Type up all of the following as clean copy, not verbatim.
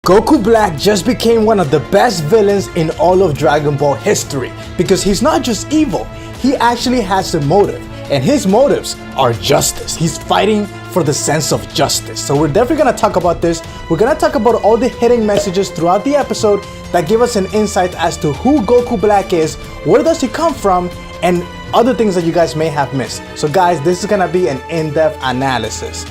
Goku Black just became one of the best villains in all of Dragon Ball history because he's not just evil, he actually has a motive, and his motives are justice. He's fighting for the sense of justice. So we're definitely gonna talk about this. We're gonna talk about all the hidden messages throughout the episode that give us an insight as to who Goku Black is, where does he come from, and other things that you guys may have missed. So guys, this is gonna be an in-depth analysis.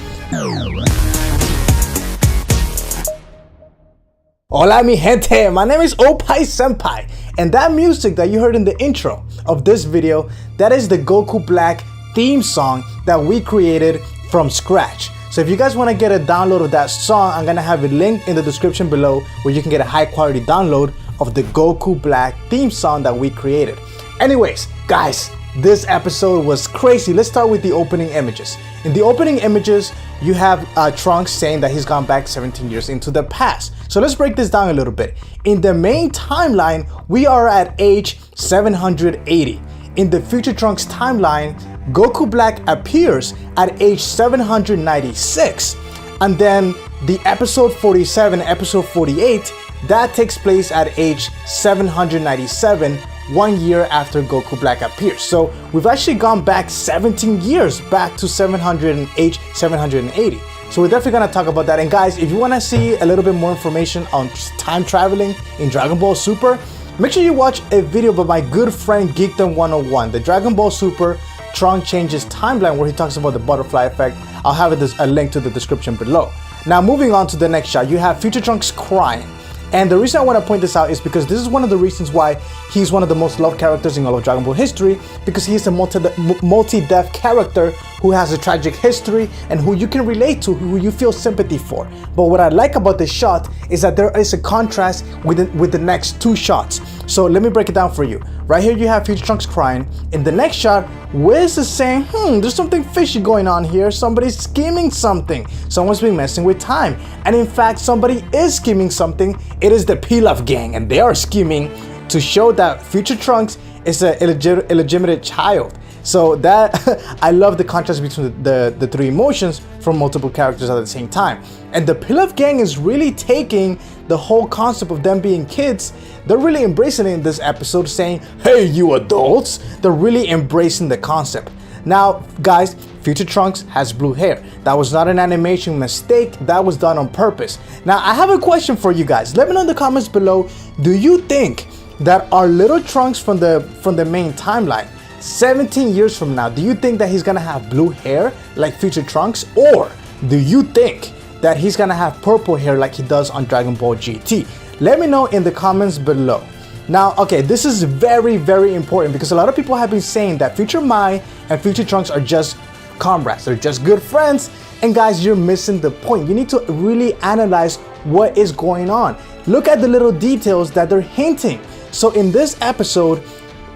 Hola mi gente, my name is Opai Senpai, and that music that you heard in the intro of this video, that is the Goku Black theme song that we created from scratch. So if you guys want to get a download of that song, I'm gonna have it linked in the description below where you can get a high quality download of the Goku Black theme song that we created. Anyways, guys, this episode was crazy. Let's start with the opening images. In the opening images, you have Trunks saying that he's gone back 17 years into the past. So let's break this down a little bit. In the main timeline, we are at age 780. In the future Trunks timeline, Goku Black appears at age 796. And then the episode 47, episode 48, that takes place at age 797, 1 year after Goku Black appears. So we've actually gone back 17 years back to 708, 780. So we're definitely gonna talk about that. And guys, if you wanna see a little bit more information on time traveling in Dragon Ball Super, make sure you watch a video by my good friend Geekdom 101, the Dragon Ball Super Trunks Changes timeline, where he talks about the butterfly effect. I'll have a link to the description below. Now moving on to the next shot, you have Future Trunks crying. And the reason I want to point this out is because this is one of the reasons why he's one of the most loved characters in all of Dragon Ball history, because he is a multi-death character who has a tragic history and who you can relate to, who you feel sympathy for. But what I like about this shot is that there is a contrast with the next two shots. So let me break it down for you. Right here you have Future Trunks crying. In the next shot, Wiz is saying, there's something fishy going on here. Somebody's scheming something. Someone's been messing with time. And in fact, somebody is scheming something. It is the Pilaf gang, and they are scheming to show that Future Trunks is an illegitimate child. So that, I love the contrast between the three emotions from multiple characters at the same time. And the Pilaf gang is really taking the whole concept of them being kids. They're really embracing it in this episode, saying, hey, you adults. They're really embracing the concept. Now, guys, Future Trunks has blue hair. That was not an animation mistake. That was done on purpose. Now, I have a question for you guys. Let me know in the comments below. Do you think that our little Trunks from the main timeline, 17 years from now, do you think that he's gonna have blue hair like Future Trunks? Or do you think that he's gonna have purple hair like he does on Dragon Ball GT? Let me know in the comments below. Now, okay, this is very, very important because a lot of people have been saying that Future Mai and Future Trunks are just comrades. They're just good friends. And guys, you're missing the point. You need to really analyze what is going on. Look at the little details that they're hinting. So in this episode,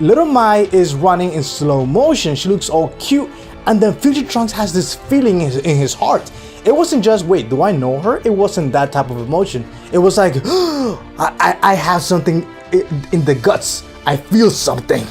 little Mai is running in slow motion. She looks all cute. And then Future Trunks has this feeling in his heart. It wasn't just, wait, do I know her? It wasn't that type of emotion. It was like, I have something in the guts. I feel something.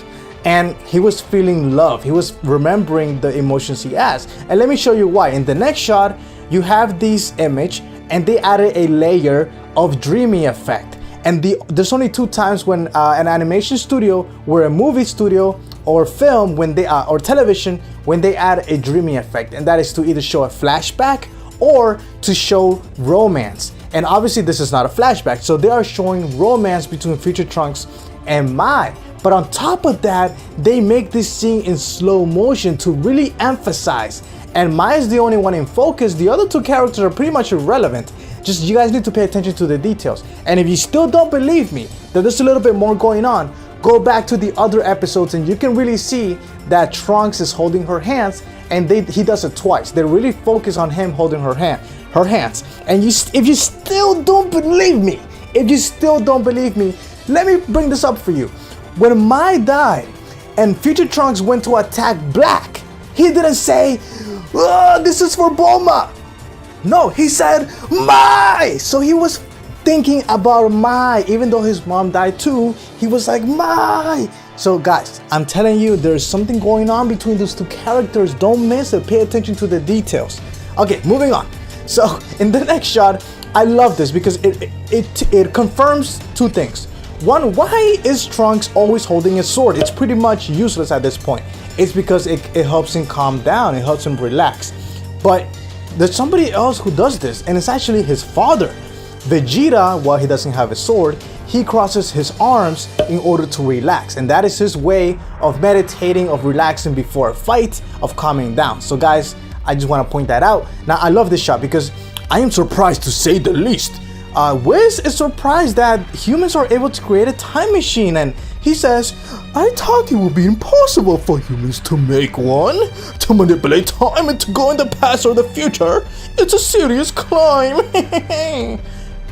And he was feeling love. He was remembering the emotions he has. And let me show you why. In the next shot, you have this image and they added a layer of dreamy effect. And there's only two times when an animation studio or a movie studio or film, when they or television, when they add a dreamy effect, and that is to either show a flashback or to show romance. And obviously this is not a flashback, so they are showing romance between Future Trunks and Mai. But on top of that, they make this scene in slow motion to really emphasize. And Mai is the only one in focus. The other two characters are pretty much irrelevant. Just you guys need to pay attention to the details. And if you still don't believe me that there's a little bit more going on, go back to the other episodes and you can really see that Trunks is holding her hands, and he does it twice. They really focus on him holding her hands. And if you still don't believe me, let me bring this up for you. When Mai died and Future Trunks went to attack Black, he didn't say, oh, this is for Bulma. No, he said, Mai! So he was thinking about Mai. Even though his mom died too, he was like, Mai! So guys, I'm telling you, there's something going on between those two characters. Don't miss it. Pay attention to the details. Okay, moving on. So in the next shot, I love this because it confirms two things. One, why is Trunks always holding his sword? It's pretty much useless at this point. It's because it helps him calm down, it helps him relax. But there's somebody else who does this, and it's actually his father. Vegeta, while he doesn't have a sword, he crosses his arms in order to relax, and that is his way of meditating, of relaxing before a fight, of calming down. So guys, I just want to point that out. Now I love this shot because I am surprised, to say the least. Whis is surprised that humans are able to create a time machine, and he says, I thought it would be impossible for humans to make one. To manipulate time and to go in the past or the future, it's a serious crime.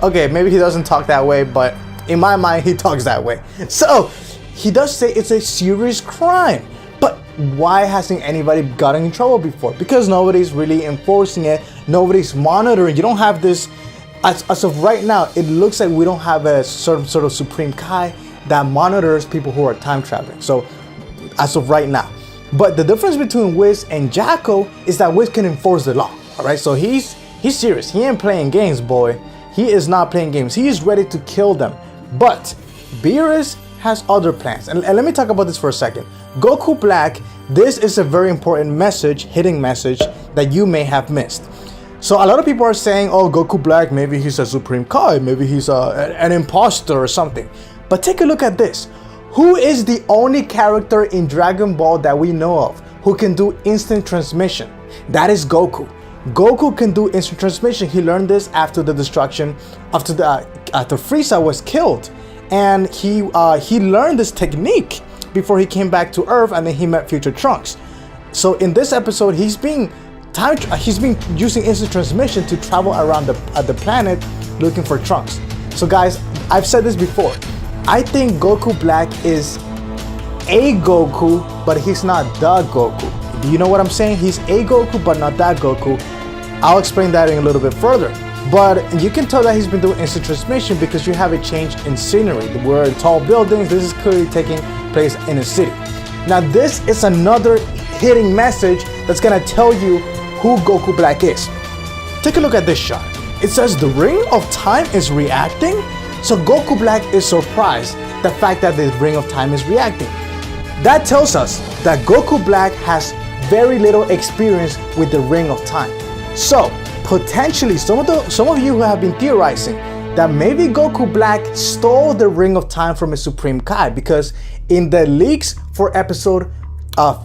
Okay, maybe he doesn't talk that way, but in my mind, he talks that way. So, he does say it's a serious crime. But why hasn't anybody gotten in trouble before? Because nobody's really enforcing it. Nobody's monitoring. You don't have this. As of right now, it looks like we don't have a certain sort of Supreme Kai that monitors people who are time traveling. So, as of right now. But the difference between Whis and Jacko is that Whis can enforce the law. All right, so he's serious. He ain't playing games, boy. He is not playing games. He is ready to kill them. But Beerus has other plans. And let me talk about this for a second. Goku Black, this is a very important message, hidden message that you may have missed. So a lot of people are saying, oh, Goku Black, maybe he's a Supreme Kai, maybe he's an imposter or something. But take a look at this. Who is the only character in Dragon Ball that we know of who can do instant transmission? That is Goku. Goku can do instant transmission. He learned this after the destruction, after Frieza was killed. And he learned this technique before he came back to Earth, and then he met future Trunks. So in this episode, he's been using instant transmission to travel around the planet looking for Trunks. So guys, I've said this before. I think Goku Black is a Goku, but he's not the Goku. Do you know what I'm saying? He's a Goku, but not that Goku. I'll explain that in a little bit further. But you can tell that he's been doing instant transmission because you have a change in scenery. We're in tall buildings. This is clearly taking place in a city. Now this is another hidden message that's gonna tell you who Goku Black is. Take a look at this shot. It says the Ring of Time is reacting. So Goku Black is surprised the fact that the Ring of Time is reacting. That tells us that Goku Black has very little experience with the Ring of Time. So potentially some of you who have been theorizing that maybe Goku Black stole the Ring of Time from a Supreme Kai, because in the leaks for episode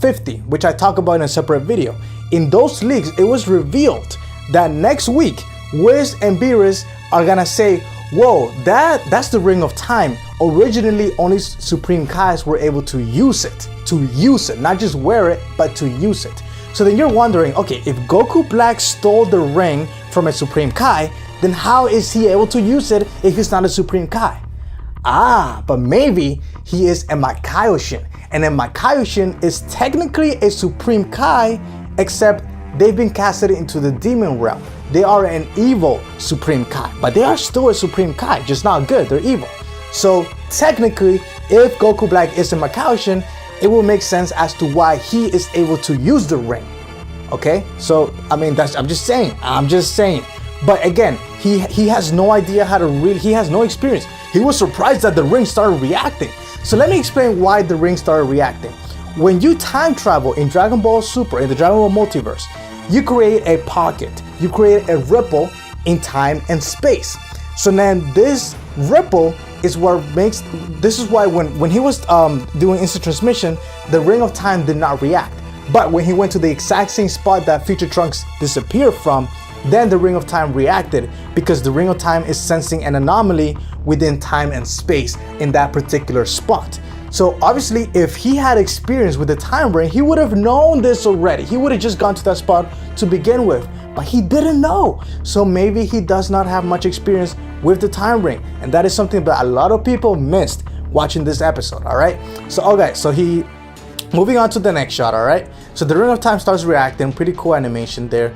50, which I talk about in a separate video, in those leaks it was revealed that next week Whis and Beerus are gonna say, whoa, that's the Ring of Time. Originally, only Supreme Kais were able to use it, not just wear it, but to use it. So then you're wondering, okay, if Goku Black stole the ring from a Supreme Kai, then how is he able to use it if he's not a Supreme Kai? But maybe he is a Makaioshin, and a Makaioshin is technically a Supreme Kai, except they've been casted into the demon realm. They are an evil Supreme Kai, but they are still a Supreme Kai, just not good, they're evil. So technically, if Goku Black is a Makaioshin, it will make sense as to why he is able to use the ring. Okay, so I mean, I'm just saying. But again, he has no idea how to he has no experience. He was surprised that the ring started reacting. So let me explain why the ring started reacting. When you time travel in Dragon Ball Super, in the Dragon Ball multiverse, you create a pocket, you create a ripple in time and space. So then this ripple is what makes, this is why when he was doing instant transmission, the Ring of Time did not react. But when he went to the exact same spot that future Trunks disappeared from, then the Ring of Time reacted, because the Ring of Time is sensing an anomaly within time and space in that particular spot. So obviously, if he had experience with the time ring, he would have known this already. He would have just gone to that spot to begin with, but he didn't know. So maybe he does not have much experience with the time ring, and that is something that a lot of people missed watching this episode. All right, so okay, so moving on to the next shot. All right, so the Ring of Time starts reacting. Pretty cool animation there.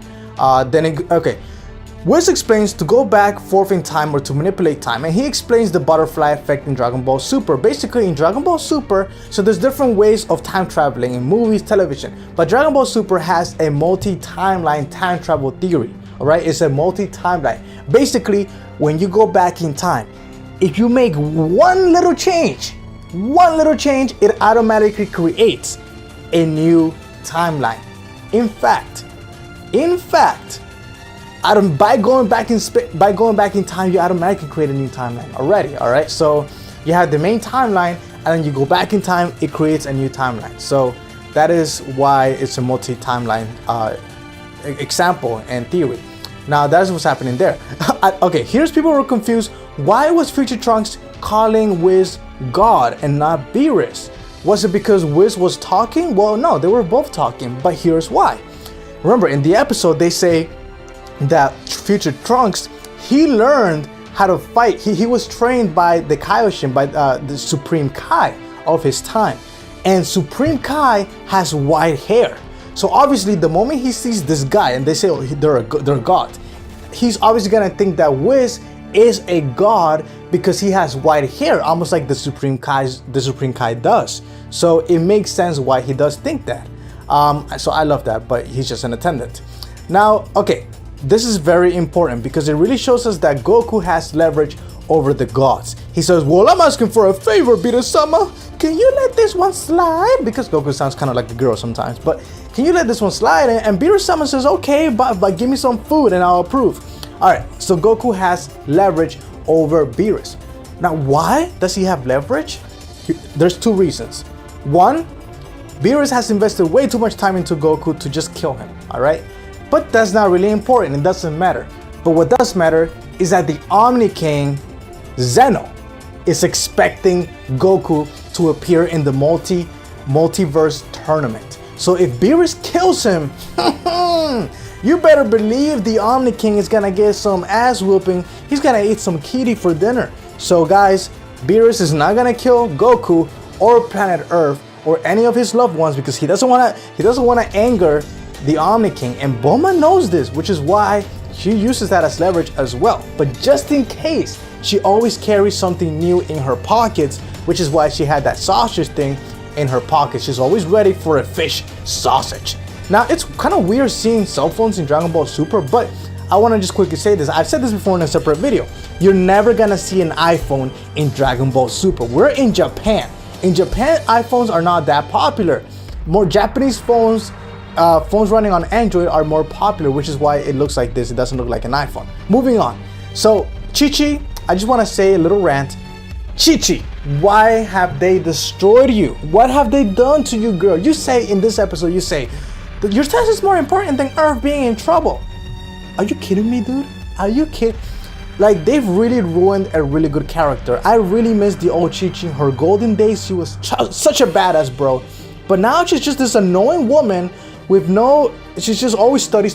Whis explains to go back forth in time or to manipulate time, and he explains the butterfly effect in Dragon Ball Super. Basically, in Dragon Ball Super, so there's different ways of time traveling in movies, television, but Dragon Ball Super has a multi-timeline time travel theory. all right? It's a multi-timeline. Basically, when you go back in time, if you make one little change, it automatically creates a new timeline. In fact, by going back in time, you automatically create a new timeline already. All right, so you have the main timeline, and then you go back in time, it creates a new timeline. So that is why it's a multi-timeline example and theory. Now that's what's happening there. Okay, here's people who are confused. Why was Future Trunks calling Whis God and not Beerus? Was it because Whis was talking? Well, no, they were both talking, but here's why. Remember, in the episode, they say that Future Trunks, he learned how to fight. He was trained by the Kaioshin, by the Supreme Kai of his time. And Supreme Kai has white hair. So obviously, the moment he sees this guy and they say, oh, they're a god, he's obviously gonna think that Whis is a god because he has white hair, almost like the Supreme Kai does. So it makes sense why he does think that. So I love that, but he's just an attendant. Now, okay, this is very important because it really shows us that Goku has leverage over the gods. He says, well, I'm asking for a favor, Beerus-sama. Can you let this one slide? Because Goku sounds kind of like a girl sometimes, but can you let this one slide? And Beerus-sama says, okay, but give me some food and I'll approve. All right, so Goku has leverage over Beerus. Now, why does he have leverage? There's two reasons. One, Beerus has invested way too much time into Goku to just kill him, all right? But that's not really important, it doesn't matter. But what does matter is that the Omni King, Zeno, is expecting Goku to appear in the multiverse tournament. So if Beerus kills him, you better believe the Omni King is gonna get some ass whooping. He's gonna eat some kitty for dinner. So guys, Beerus is not gonna kill Goku or Planet Earth or any of his loved ones because he doesn't wanna anger the Omni King. And Bulma knows this, which is why she uses that as leverage as well. But just in case, she always carries something new in her pockets, which is why she had that sausage thing in her pocket. She's always ready for a fish sausage. Now, it's kind of weird seeing cell phones in Dragon Ball Super, but I want to just quickly say this. I've said this before in a separate video. You're never gonna see an iPhone in Dragon Ball Super. We're in Japan. In Japan, iPhones are not that popular. More Japanese phones running on Android are more popular, which is why it looks like this. It doesn't look like an iPhone. Moving on. So, Chi-Chi, I just want to say a little rant. Chi-Chi, why have they destroyed you? What have they done to you, girl? You say in this episode, you say, your test is more important than Earth being in trouble. Are you kidding me, dude? Are you kidding? Like, they've really ruined a really good character. I really miss the old Chi-Chi. Her golden days, she was such a badass, bro. But now she's just this annoying woman with she's just always study.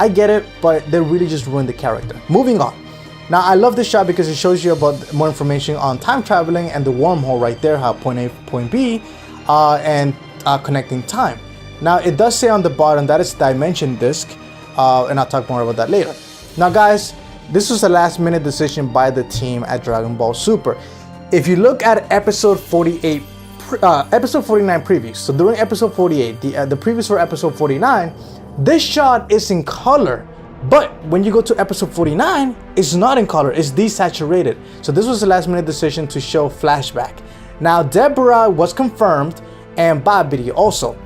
I get it, but they really just ruined the character. Moving on. Now, I love this shot because it shows you about more information on time traveling and the wormhole right there, how point A, point B, and connecting time. Now, it does say on the bottom that it's dimension disc, and I'll talk more about that later. Now, guys, this was a last-minute decision by the team at Dragon Ball Super. If you look at episode 48, episode 49 previews, so during episode 48, the previews for episode 49, this shot is in color. But when you go to episode 49, it's not in color, it's desaturated. So this was a last minute decision to show flashback. Now, Deborah was confirmed and Babidi also.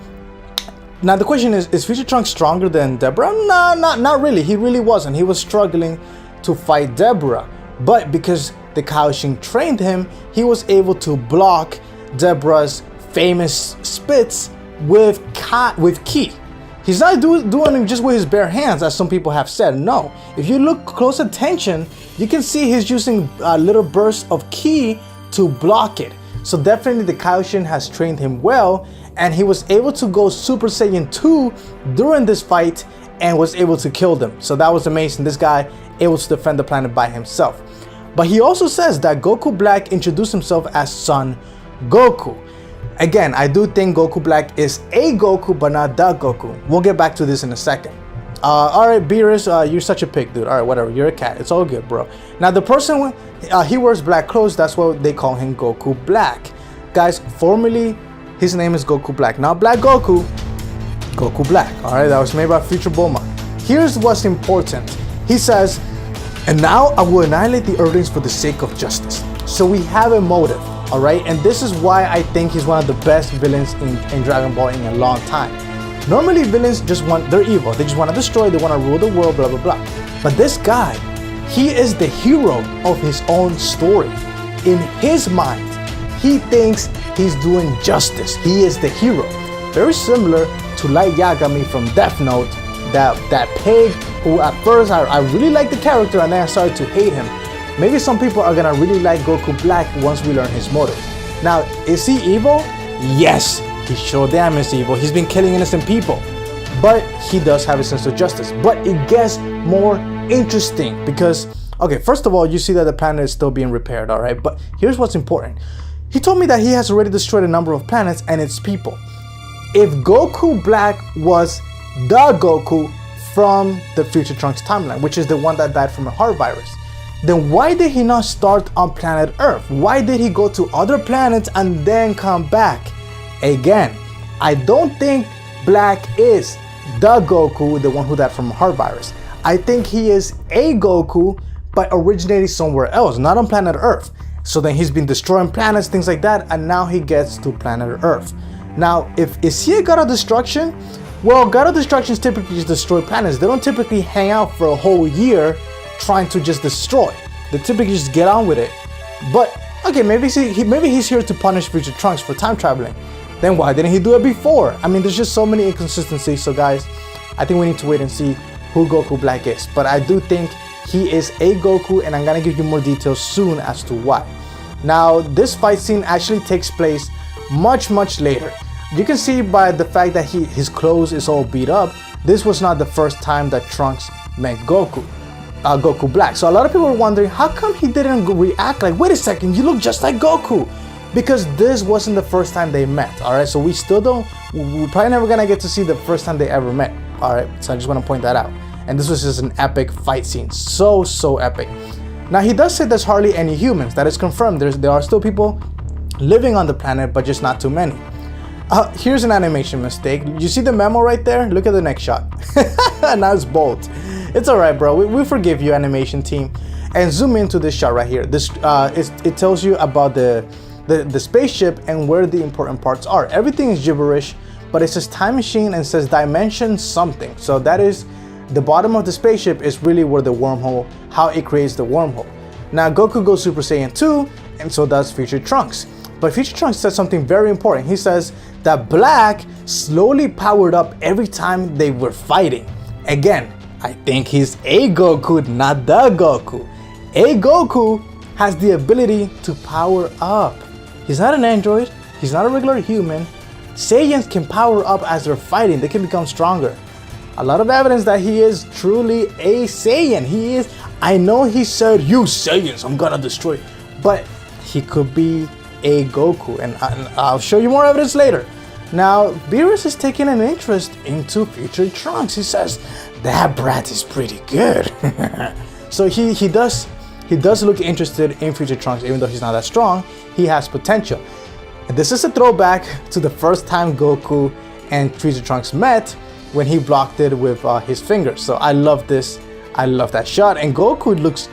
Now the question is Future Trunks stronger than Deborah? No, not really. He really wasn't. He was struggling to fight Deborah. But because the Kaioshin trained him, he was able to block Deborah's famous spits with ki. He's not doing it just with his bare hands, as some people have said. No, if you look close attention, you can see he's using little bursts of ki to block it. So definitely the Kaioshin has trained him well, and he was able to go Super Saiyan 2 during this fight and was able to kill them. So that was amazing. This guy able to defend the planet by himself. But he also says that Goku Black introduced himself as Son Goku. Again, I do think Goku Black is a Goku, but not the Goku. We'll get back to this in a second. All right, Beerus, you're such a pig, dude. All right, whatever. You're a cat. It's all good, bro. Now, the person, he wears black clothes. That's why they call him Goku Black. Guys, formerly, his name is Goku Black. Now, Black Goku, Goku Black. All right, that was made by Future Bulma. here's what's important. He says, and now I will annihilate the Earthlings for the sake of justice. So we have a motive, all right? And this is why I think he's one of the best villains in Dragon Ball in a long time. Normally villains they're evil. They just want to destroy, they want to rule the world, blah, blah, blah. But this guy, he is the hero of his own story. In his mind, he thinks he's doing justice. He is the hero. Very similar to Light Yagami from Death Note, that pig who at first I really liked the character and then I started to hate him. Maybe some people are gonna really like Goku Black once we learn his motive. Now, is he evil? Yes, he sure damn is evil. He's been killing innocent people. But he does have a sense of justice. But it gets more interesting because, okay, first of all, you see that the planet is still being repaired, all right? But here's what's important. He told me that he has already destroyed a number of planets and its people. If Goku Black was the Goku from the Future Trunks timeline, which is the one that died from a heart virus, then why did he not start on planet Earth? Why did he go to other planets and then come back? Again, I don't think Black is the Goku, the one who died from a heart virus. I think he is a Goku, but originating somewhere else, not on planet Earth. So then he's been destroying planets, things like that, and now he gets to planet Earth. Now, is he a god of destruction? Well, god of destructions typically just destroy planets. They don't typically hang out for a whole year trying to just destroy. They typically just get on with it. But, okay, maybe he's here to punish Future Trunks for time traveling. Then why didn't he do it before? I mean, there's just so many inconsistencies. So guys, I think we need to wait and see who Goku Black is. But I do think he is a Goku, and I'm gonna give you more details soon as to why. Now, this fight scene actually takes place much later. You can see by the fact that his clothes is all beat up, this was not the first time that Trunks met Goku Black. So a lot of people are wondering, how come he didn't react like, wait a second, you look just like Goku? Because this wasn't the first time they met, all right? So we're probably never gonna get to see the first time they ever met, all right? So I just wanna point that out. And this was just an epic fight scene, so epic. Now he does say there's hardly any humans, that is confirmed. There are still people living on the planet, but just not too many. Here's an animation mistake. You see the memo right there? Look at the next shot. Now it's bold. It's all right, bro. We forgive you, animation team. And zoom into this shot right here. This it tells you about the spaceship and where the important parts are. Everything is gibberish, but it says time machine and says dimension something. So that is the bottom of the spaceship is really where the wormhole, how it creates the wormhole. Now Goku goes Super Saiyan 2, and so does Future Trunks. But Future Trunks says something very important. He says that Black slowly powered up every time they were fighting. Again, I think he's a Goku, not the Goku. A Goku has the ability to power up. He's not an android. He's not a regular human. Saiyans can power up as they're fighting. They can become stronger. A lot of evidence that he is truly a Saiyan. He is. I know he said, "You Saiyans, I'm gonna destroy," but he could be a Goku, and I'll show you more evidence later. Now, Beerus is taking an interest into Future Trunks. He says, that brat is pretty good. So he does look interested in Future Trunks, even though he's not that strong. He has potential. And this is a throwback to the first time Goku and Future Trunks met, when he blocked it with his fingers. So I love this. I love that shot. And Goku looks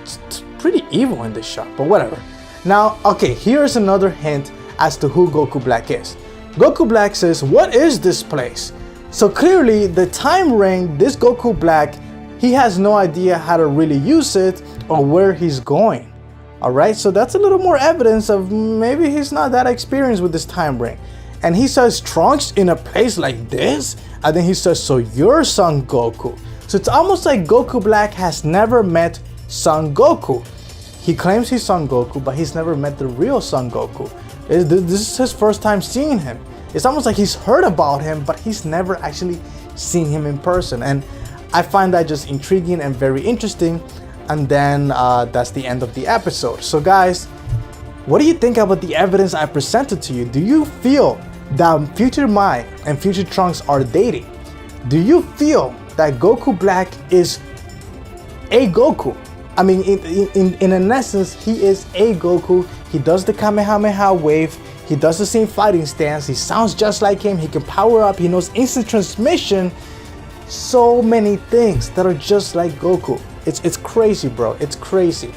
pretty evil in this shot, but whatever. Now, okay, here's another hint as to who Goku Black is. Goku Black says, what is this place? So clearly, the time ring, this Goku Black, he has no idea how to really use it or where he's going. All right, so that's a little more evidence of maybe he's not that experienced with this time ring. And he says, Trunks in a place like this? And then he says, so you're Son Goku. So it's almost like Goku Black has never met Son Goku. He claims he's Son Goku, but he's never met the real Son Goku. This is his first time seeing him. It's almost like he's heard about him, but he's never actually seen him in person. And I find that just intriguing and very interesting. And then that's the end of the episode. So guys, what do you think about the evidence I presented to you? Do you feel that Future Mai and Future Trunks are dating? Do you feel that Goku Black is a Goku? I mean, in an essence, he is a Goku. He does the Kamehameha wave. He does the same fighting stance. He sounds just like him. He can power up. He knows instant transmission. so many things that are just like Goku. It's crazy, bro. It's crazy.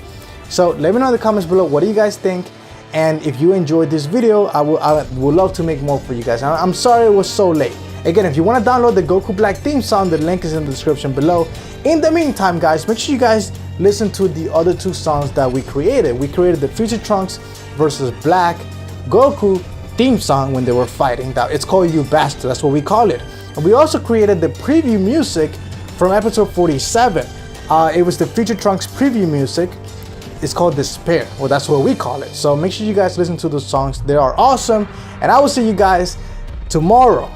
So let me know in the comments below, what do you guys think? And if you enjoyed this video, I would love to make more for you guys. I'm sorry it was so late. Again, if you want to download the Goku Black theme song, the link is in the description below. In the meantime, guys, make sure you guys listen to the other 2 songs that we created. We created the Future Trunks versus Black Goku theme song when they were fighting. It's called You Bastard, that's what we call it. And we also created the preview music from episode 47. It was the Future Trunks preview music. It's called Despair. Well, that's what we call it. So make sure you guys listen to those songs. They are awesome. And I will see you guys tomorrow.